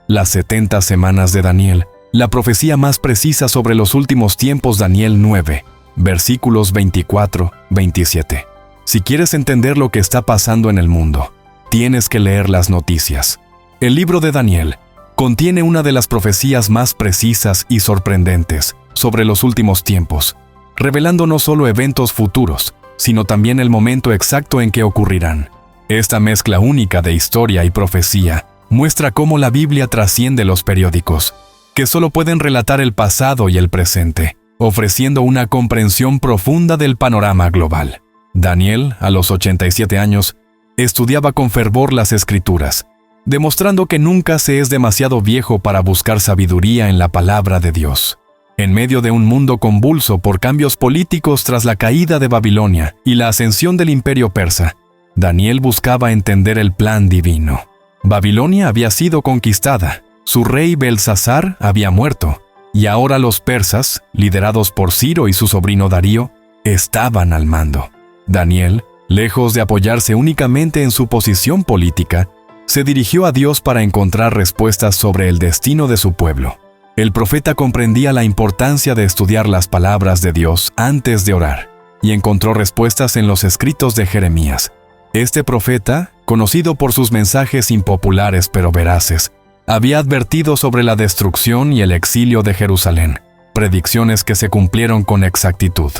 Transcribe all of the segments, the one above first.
Las 70 semanas de Daniel, la profecía más precisa sobre los últimos tiempos. Daniel 9, versículos 24-27. Si quieres entender lo que está pasando en el mundo, tienes que leer las noticias. El libro de Daniel contiene una de las profecías más precisas y sorprendentes sobre los últimos tiempos, revelando no solo eventos futuros, sino también el momento exacto en que ocurrirán. Esta mezcla única de historia y profecía muestra cómo la Biblia trasciende los periódicos, que solo pueden relatar el pasado y el presente, ofreciendo una comprensión profunda del panorama global. Daniel, a los 87 años, estudiaba con fervor las Escrituras, demostrando que nunca se es demasiado viejo para buscar sabiduría en la palabra de Dios. En medio de un mundo convulso por cambios políticos tras la caída de Babilonia y la ascensión del imperio persa, Daniel buscaba entender el plan divino. Babilonia había sido conquistada, su rey Belsasar había muerto, y ahora los persas, liderados por Ciro y su sobrino Darío, estaban al mando. Daniel, lejos de apoyarse únicamente en su posición política, se dirigió a Dios para encontrar respuestas sobre el destino de su pueblo. El profeta comprendía la importancia de estudiar las palabras de Dios antes de orar, y encontró respuestas en los escritos de Jeremías. Este profeta, conocido por sus mensajes impopulares pero veraces, había advertido sobre la destrucción y el exilio de Jerusalén, predicciones que se cumplieron con exactitud.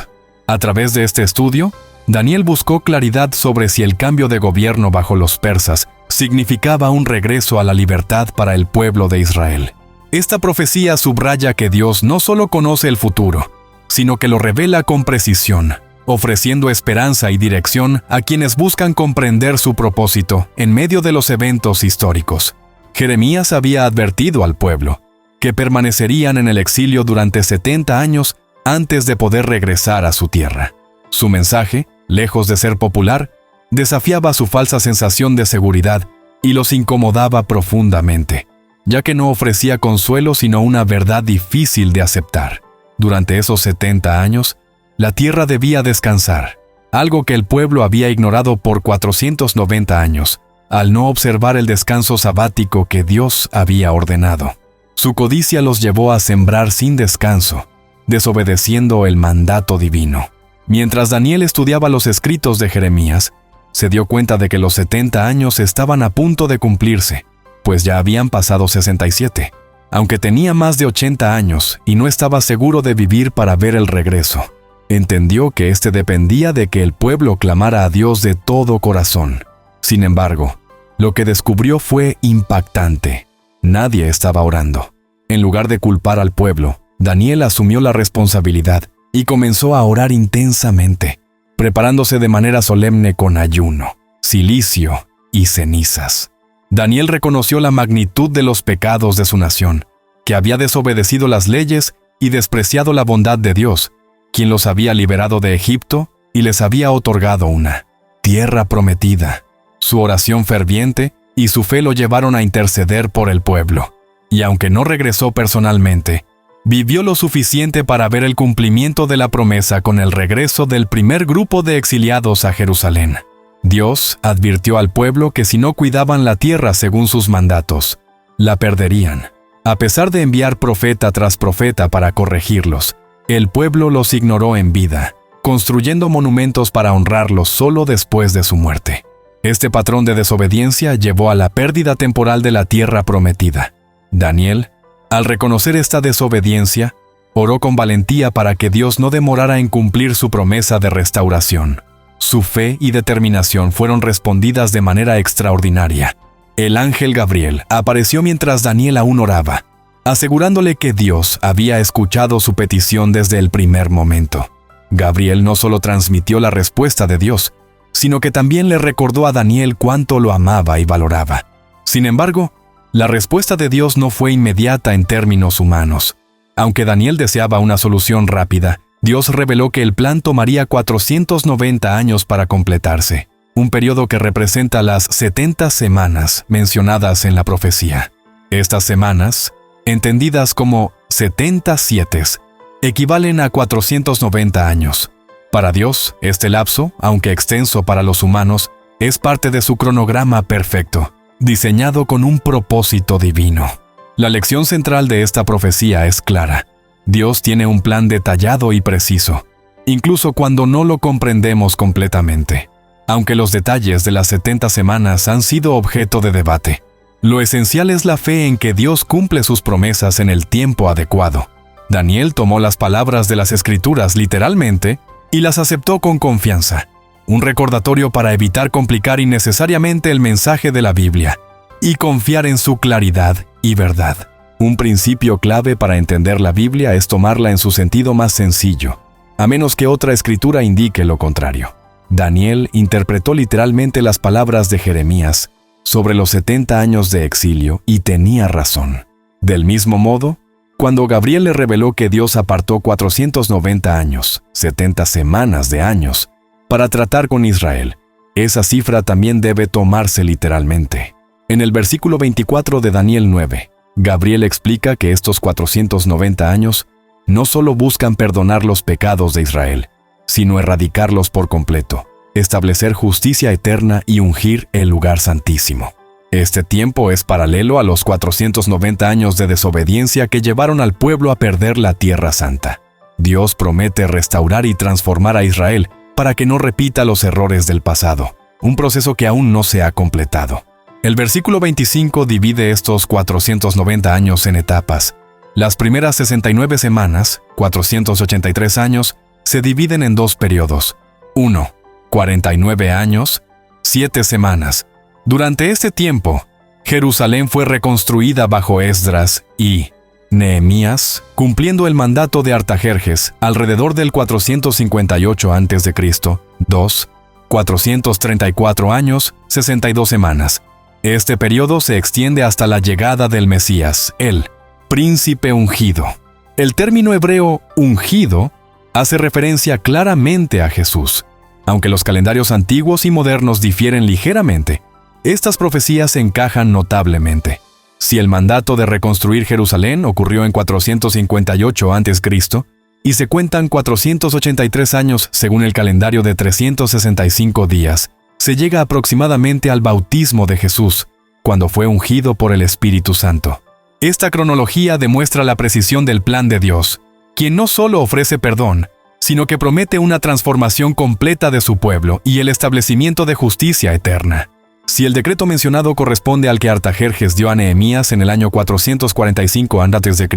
A través de este estudio, Daniel buscó claridad sobre si el cambio de gobierno bajo los persas significaba un regreso a la libertad para el pueblo de Israel. Esta profecía subraya que Dios no solo conoce el futuro, sino que lo revela con precisión, ofreciendo esperanza y dirección a quienes buscan comprender su propósito en medio de los eventos históricos. Jeremías había advertido al pueblo que permanecerían en el exilio durante 70 años antes de poder regresar a su tierra. Su mensaje, lejos de ser popular, desafiaba su falsa sensación de seguridad y los incomodaba profundamente, ya que no ofrecía consuelo sino una verdad difícil de aceptar. Durante esos 70 años, la tierra debía descansar, algo que el pueblo había ignorado por 490 años, al no observar el descanso sabático que Dios había ordenado. Su codicia los llevó a sembrar sin descanso, desobedeciendo el mandato divino. Mientras Daniel estudiaba los escritos de Jeremías, se dio cuenta de que los 70 años estaban a punto de cumplirse, pues ya habían pasado 67, aunque tenía más de 80 años y no estaba seguro de vivir para ver el regreso. Entendió que este dependía de que el pueblo clamara a Dios de todo corazón. Sin embargo, lo que descubrió fue impactante. Nadie estaba orando. En lugar de culpar al pueblo, Daniel asumió la responsabilidad y comenzó a orar intensamente, preparándose de manera solemne con ayuno, cilicio y cenizas. Daniel reconoció la magnitud de los pecados de su nación, que había desobedecido las leyes y despreciado la bondad de Dios, quien los había liberado de Egipto y les había otorgado una tierra prometida. Su oración ferviente y su fe lo llevaron a interceder por el pueblo, y aunque no regresó personalmente, vivió lo suficiente para ver el cumplimiento de la promesa con el regreso del primer grupo de exiliados a Jerusalén. Dios advirtió al pueblo que si no cuidaban la tierra según sus mandatos, la perderían. A pesar de enviar profeta tras profeta para corregirlos, el pueblo los ignoró en vida, construyendo monumentos para honrarlos solo después de su muerte. Este patrón de desobediencia llevó a la pérdida temporal de la tierra prometida. Daniel, al reconocer esta desobediencia, oró con valentía para que Dios no demorara en cumplir su promesa de restauración. Su fe y determinación fueron respondidas de manera extraordinaria. El ángel Gabriel apareció mientras Daniel aún oraba, asegurándole que Dios había escuchado su petición desde el primer momento. Gabriel no solo transmitió la respuesta de Dios, sino que también le recordó a Daniel cuánto lo amaba y valoraba. Sin embargo, la respuesta de Dios no fue inmediata en términos humanos. Aunque Daniel deseaba una solución rápida, Dios reveló que el plan tomaría 490 años para completarse, un periodo que representa las 70 semanas mencionadas en la profecía. Estas semanas, entendidas como 70 sietes, equivalen a 490 años. Para Dios, este lapso, aunque extenso para los humanos, es parte de su cronograma perfecto, diseñado con un propósito divino. La lección central de esta profecía es clara. Dios tiene un plan detallado y preciso, incluso cuando no lo comprendemos completamente. Aunque los detalles de las 70 semanas han sido objeto de debate, lo esencial es la fe en que Dios cumple sus promesas en el tiempo adecuado. Daniel tomó las palabras de las Escrituras literalmente y las aceptó con confianza. Un recordatorio para evitar complicar innecesariamente el mensaje de la Biblia y confiar en su claridad y verdad. Un principio clave para entender la Biblia es tomarla en su sentido más sencillo, a menos que otra escritura indique lo contrario. Daniel interpretó literalmente las palabras de Jeremías sobre los 70 años de exilio y tenía razón. Del mismo modo, cuando Gabriel le reveló que Dios apartó 490 años, 70 semanas de años, para tratar con Israel, esa cifra también debe tomarse literalmente. En el versículo 24 de Daniel 9, Gabriel explica que estos 490 años no solo buscan perdonar los pecados de Israel, sino erradicarlos por completo, establecer justicia eterna y ungir el lugar santísimo. Este tiempo es paralelo a los 490 años de desobediencia que llevaron al pueblo a perder la Tierra Santa. Dios promete restaurar y transformar a Israel para que no repita los errores del pasado, un proceso que aún no se ha completado. El versículo 25 divide estos 490 años en etapas. Las primeras 69 semanas, 483 años, se dividen en dos periodos. 1. 49 años, 7 semanas. Durante este tiempo, Jerusalén fue reconstruida bajo Esdras y Nehemías, cumpliendo el mandato de Artajerjes alrededor del 458 a.C. 2. 434 años, 62 semanas. Este periodo se extiende hasta la llegada del Mesías, el príncipe ungido. El término hebreo ungido hace referencia claramente a Jesús. Aunque los calendarios antiguos y modernos difieren ligeramente, estas profecías encajan notablemente. Si el mandato de reconstruir Jerusalén ocurrió en 458 a.C. y se cuentan 483 años según el calendario de 365 días, se llega aproximadamente al bautismo de Jesús, cuando fue ungido por el Espíritu Santo. Esta cronología demuestra la precisión del plan de Dios, quien no solo ofrece perdón, sino que promete una transformación completa de su pueblo y el establecimiento de justicia eterna. Si el decreto mencionado corresponde al que Artajerjes dio a Nehemías en el año 445 a.C.,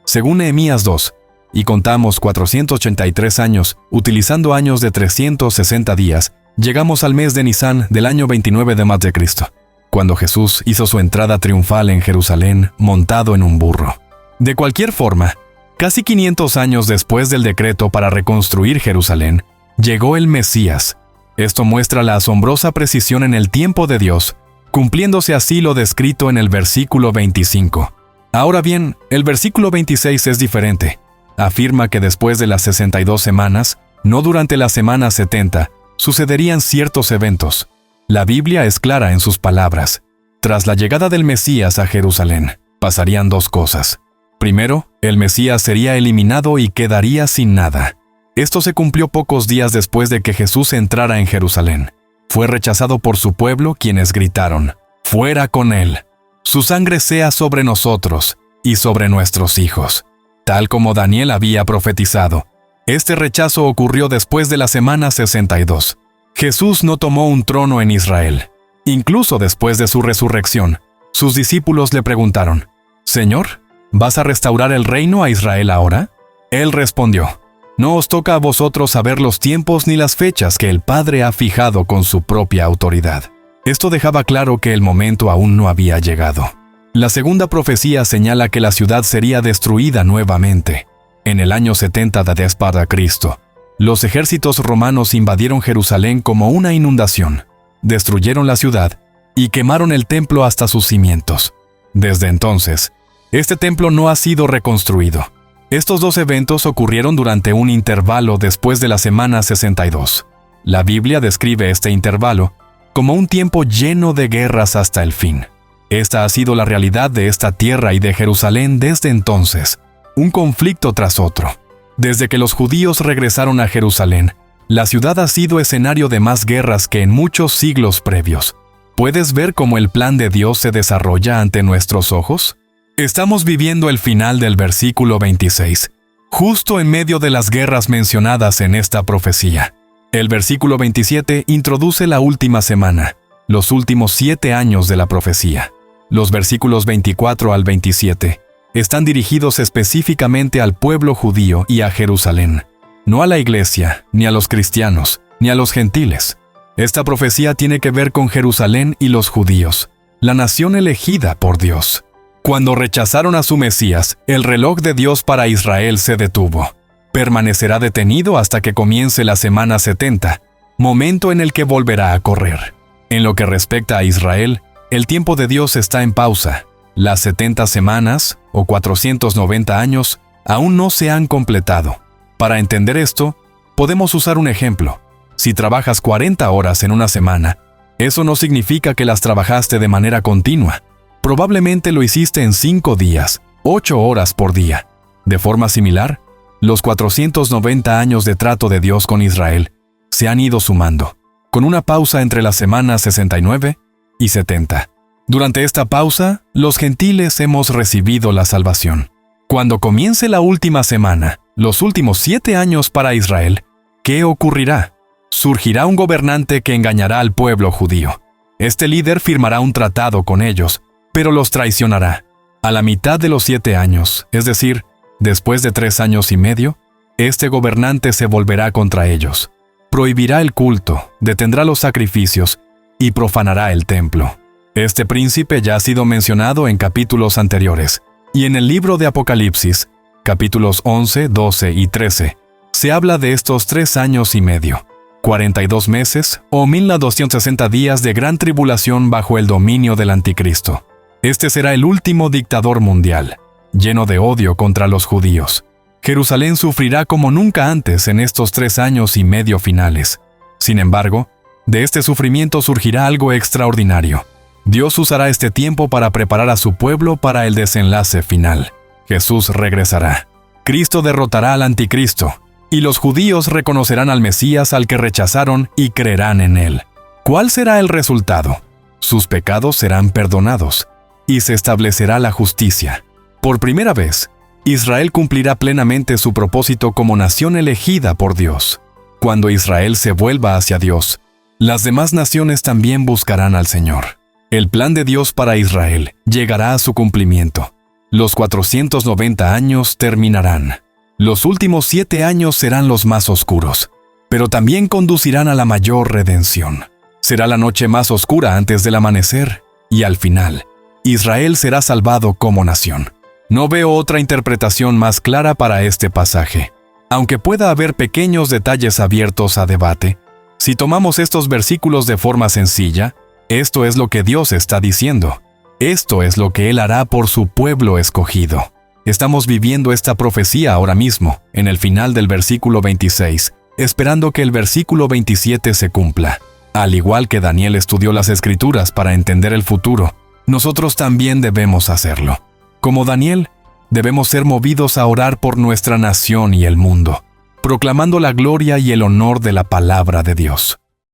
según Nehemías 2, y contamos 483 años, utilizando años de 360 días, llegamos al mes de Nisán del año 29 de más de Cristo, cuando Jesús hizo su entrada triunfal en Jerusalén montado en un burro. De cualquier forma, casi 500 años después del decreto para reconstruir Jerusalén, llegó el Mesías. Esto muestra la asombrosa precisión en el tiempo de Dios, cumpliéndose así lo descrito en el versículo 25. Ahora bien, el versículo 26 es diferente. Afirma que después de las 62 semanas, no durante la semana 70, sucederían ciertos eventos. La Biblia es clara en sus palabras. Tras la llegada del Mesías a Jerusalén, pasarían dos cosas. Primero, el Mesías sería eliminado y quedaría sin nada. Esto se cumplió pocos días después de que Jesús entrara en Jerusalén. Fue rechazado por su pueblo, quienes gritaron: «¡Fuera con él! Su sangre sea sobre nosotros y sobre nuestros hijos», tal como Daniel había profetizado. Este rechazo ocurrió después de la semana 62. Jesús no tomó un trono en Israel. Incluso después de su resurrección, sus discípulos le preguntaron: «Señor, ¿vas a restaurar el reino a Israel ahora?». Él respondió: «No os toca a vosotros saber los tiempos ni las fechas que el Padre ha fijado con su propia autoridad». Esto dejaba claro que el momento aún no había llegado. La segunda profecía señala que la ciudad sería destruida nuevamente. En el año 70 después de Cristo, los ejércitos romanos invadieron Jerusalén como una inundación, destruyeron la ciudad y quemaron el templo hasta sus cimientos. Desde entonces, este templo no ha sido reconstruido. Estos dos eventos ocurrieron durante un intervalo después de la semana 62. La Biblia describe este intervalo como un tiempo lleno de guerras hasta el fin. Esta ha sido la realidad de esta tierra y de Jerusalén desde entonces, un conflicto tras otro. Desde que los judíos regresaron a Jerusalén, la ciudad ha sido escenario de más guerras que en muchos siglos previos. ¿Puedes ver cómo el plan de Dios se desarrolla ante nuestros ojos? Estamos viviendo el final del versículo 26, justo en medio de las guerras mencionadas en esta profecía. El versículo 27 introduce la última semana, los últimos 7 años de la profecía. Los versículos 24 al 27 están dirigidos específicamente al pueblo judío y a Jerusalén, no a la iglesia, ni a los cristianos, ni a los gentiles. Esta profecía tiene que ver con Jerusalén y los judíos, la nación elegida por Dios. Cuando rechazaron a su Mesías, el reloj de Dios para Israel se detuvo. Permanecerá detenido hasta que comience la semana 70, momento en el que volverá a correr. En lo que respecta a Israel, el tiempo de Dios está en pausa. Las 70 semanas, o 490 años, aún no se han completado. Para entender esto, podemos usar un ejemplo. Si trabajas 40 horas en una semana, eso no significa que las trabajaste de manera continua. Probablemente lo hiciste en 5 días, 8 horas por día. De forma similar, los 490 años de trato de Dios con Israel se han ido sumando, con una pausa entre las semanas 69 y 70. Durante esta pausa, los gentiles hemos recibido la salvación. Cuando comience la última semana, los últimos 7 años para Israel, ¿qué ocurrirá? Surgirá un gobernante que engañará al pueblo judío. Este líder firmará un tratado con ellos, pero los traicionará. A la mitad de los 7 años, es decir, después de 3 años y medio, este gobernante se volverá contra ellos. Prohibirá el culto, detendrá los sacrificios y profanará el templo. Este príncipe ya ha sido mencionado en capítulos anteriores, y en el libro de Apocalipsis, capítulos 11, 12 y 13, se habla de estos 3 años y medio, 42 meses o 1260 días de gran tribulación bajo el dominio del anticristo. Este será el último dictador mundial, lleno de odio contra los judíos. Jerusalén sufrirá como nunca antes en estos 3 años y medio finales. Sin embargo, de este sufrimiento surgirá algo extraordinario. Dios usará este tiempo para preparar a su pueblo para el desenlace final. Jesús regresará. Cristo derrotará al anticristo, y los judíos reconocerán al Mesías al que rechazaron y creerán en él. ¿Cuál será el resultado? Sus pecados serán perdonados, y se establecerá la justicia. Por primera vez, Israel cumplirá plenamente su propósito como nación elegida por Dios. Cuando Israel se vuelva hacia Dios, las demás naciones también buscarán al Señor. El plan de Dios para Israel llegará a su cumplimiento. Los 490 años terminarán. Los últimos 7 años serán los más oscuros, pero también conducirán a la mayor redención. Será la noche más oscura antes del amanecer, y al final, Israel será salvado como nación. No veo otra interpretación más clara para este pasaje. Aunque pueda haber pequeños detalles abiertos a debate, si tomamos estos versículos de forma sencilla, esto es lo que Dios está diciendo. Esto es lo que Él hará por su pueblo escogido. Estamos viviendo esta profecía ahora mismo, en el final del versículo 26, esperando que el versículo 27 se cumpla. Al igual que Daniel estudió las Escrituras para entender el futuro, nosotros también debemos hacerlo. Como Daniel, debemos ser movidos a orar por nuestra nación y el mundo, proclamando la gloria y el honor de la palabra de Dios.